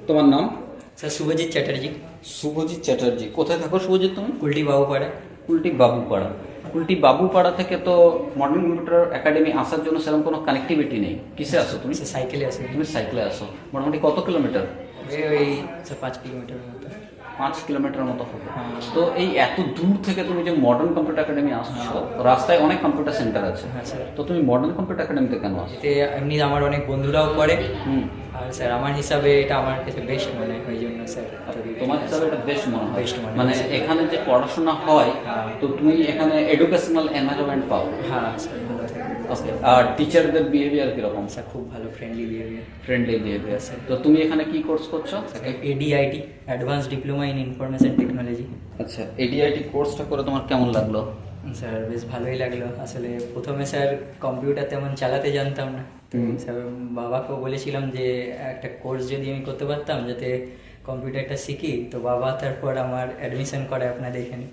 তোমার নাম? স্যার শুভজিৎ চ্যাটার্জি। শুভজিৎ চ্যাটার্জি। কোথায় থাকো শুভজিৎ তুমি? কুলটি বাবুপাড়া। কুলটি বাবুপাড়া। কুলটি বাবুপাড়া থেকে তো মডার্ন কম্পিউটার একাডেমি আসার জন্য সেরকম কোনো কানেক্টিভিটি নেই। কিসে আসো তুমি? স্যার সাইকেলে আসে। তুমি সাইকেলে আসো। মোটামুটি কত কিলোমিটার? ওই স্যার 5 কিলোমিটারের মতো। 5 কিলোমিটার মতো হবে। হ্যাঁ। তো এই এত দূর থেকে তুমি যে মডার্ন কম্পিউটার একাডেমি আসছো, রাস্তায় অনেক কম্পিউটার সেন্টার আছে। হ্যাঁ স্যার। তো তুমি মডার্ন কম্পিউটার একাডেমিতে কেন আসো? এতে এমনি আমার অনেক বন্ধুরাও পড়ে, হুম। আর স্যার আমার হিসাবে এটা আমার কাছে বেস্ট মনে হয়, ওই জন্য স্যার। তোমার হিসাবে এটা বেস্ট মনে হয়? Best মনে হয়। মানে এখানে যে পড়াশোনা হয়, হ্যাঁ। তো তুমি এখানে এডুকেশনাল এনভায়রনমেন্ট পাও। হ্যাঁ স্যার, ভালো থাকে। ওকে। আর টিচারদের বিহেভিয়ার কিরকম? স্যার খুব ভালো, ফ্রেন্ডলি বিহেভিয়ার। Friendly behaviour. তো তুমি এখানে কি কোর্স করছো? ADIT, advance diploma in information technology. আচ্ছা, এডিআইটি কোর্সটা করে তোমার কেমন লাগলো? স্যার বেশ ভালোই লাগলো। আসলে প্রথমে স্যার কম্পিউটার তেমন চালাতে জানতাম না, তো স্যার বাবাকেও বলেছিলাম যে একটা কোর্স যদি আমি করতে পারতাম যাতে কম্পিউটারটা শিখি, তো বাবা তারপর আমার অ্যাডমিশন করে আপনাদের এখানে।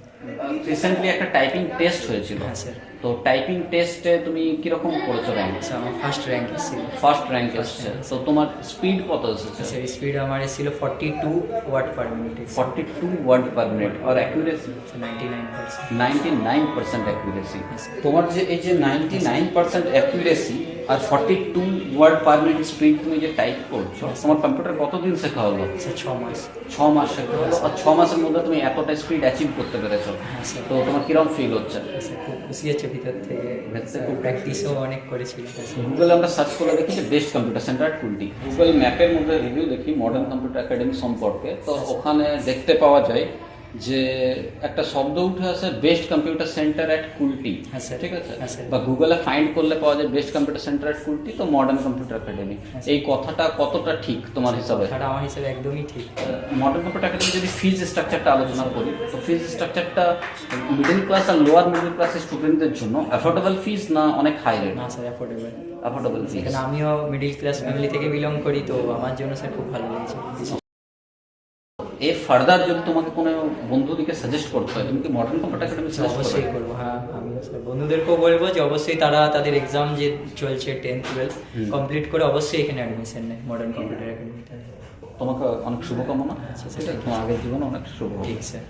রিসেন্টলি একটা টাইপিং টেস্ট হয়েছিল। হ্যাঁ স্যার। তো টাইপিং টেস্টে তুমি কিরকম করেছো র্যাঙ্ক? স্যার আমার ফার্স্ট র্যাঙ্ক এসেছিল। ফার্স্ট র্যাঙ্ক এসেছে। তো তোমার স্পিড কত এসেছে? স্যার স্পিড আমার এসেছিল 42 word per minute. 42 word per minute. আর অ্যাকুরেসি? 99%। 99% অ্যাকুরেসি। তোমার যে এই যে 99% অ্যাকুরেসি আর 42 ওয়ার্ড পার মিনিট স্পিড তুমি যে টাইপ করছো, তোমার কম্পিউটার কতদিন শেখা হলো? স্যার 6 মাস। 6 মাস শেখা হলো। আর 6 মাসের মধ্যে তুমি এতটা স্পিড অ্যাচিভ করতে পেরেছো। হ্যাঁ স্যার। তো তোমার কিরকম ফিল হচ্ছে? স্যার খুব খুশি আছে ভিতর থেকে। স্যার, খুব প্র্যাকটিসও অনেক করেছিল। গুগলে আমরা সার্চ করে দেখি যে best computer centre at Kulti. Google ম্যাপের মধ্যে রিভিউ দেখি মডার্ন কম্পিউটার একাডেমি সম্পর্কে, তো ওখানে দেখতে পাওয়া যায় যে একটা শব্দ উঠে আসে best computer centre at Kulti. হ্যাঁ স্যার। ঠিক আছে। হ্যাঁ স্যার। বা গুগলে ফাইন্ড করলে পাওয়া যায় best computer centre at Kulti, তো মডার্ন কম্পিউটার একাডেমি। এই কথাটা কতটা ঠিক তোমার হিসাবে? কথাটা আমার হিসাবে একদমই ঠিক। মডার্ন কম্পিউটার একাডেমি যদি ফিজ স্ট্রাকচারটা আলোচনা করি, তো ফিজ স্ট্রাকচারটা মিডল ক্লাস আর লোয়ার মিডল ক্লাসের স্টুডেন্টদের জন্য অ্যাফোর্ডেবল ফিজ না অনেক হাই রেট? না স্যার, অ্যাফোর্ডেবল। অ্যাফোর্ডেবল ফিজ। এখানে আমিও মিডিল ক্লাস ফ্যামিলি থেকে বিলং করি, তো আমার জন্য স্যার খুব ভালো লেগেছে। এর ফার্দার যদি তোমাকে কোনো বন্ধুদিকে সাজেস্ট করতে হয়, তুমি কি মডার্ন কম্পিউটার একাডেমি সাজেস্ট করবে? অবশ্যই করবো। হ্যাঁ, আমি স্যার বন্ধুদেরকেও বলবো যে অবশ্যই তারা তাদের এক্সাম যে চলছে 10th 12th কমপ্লিট করে অবশ্যই এখানে অ্যাডমিশন নেয় মডার্ন কম্পিউটার একাডেমিতে। তোমাকে অনেক শুভকামনা। আচ্ছা, সেটা তোমার আগের জীবনে অনেক শুভ হোক। ঠিক স্যার।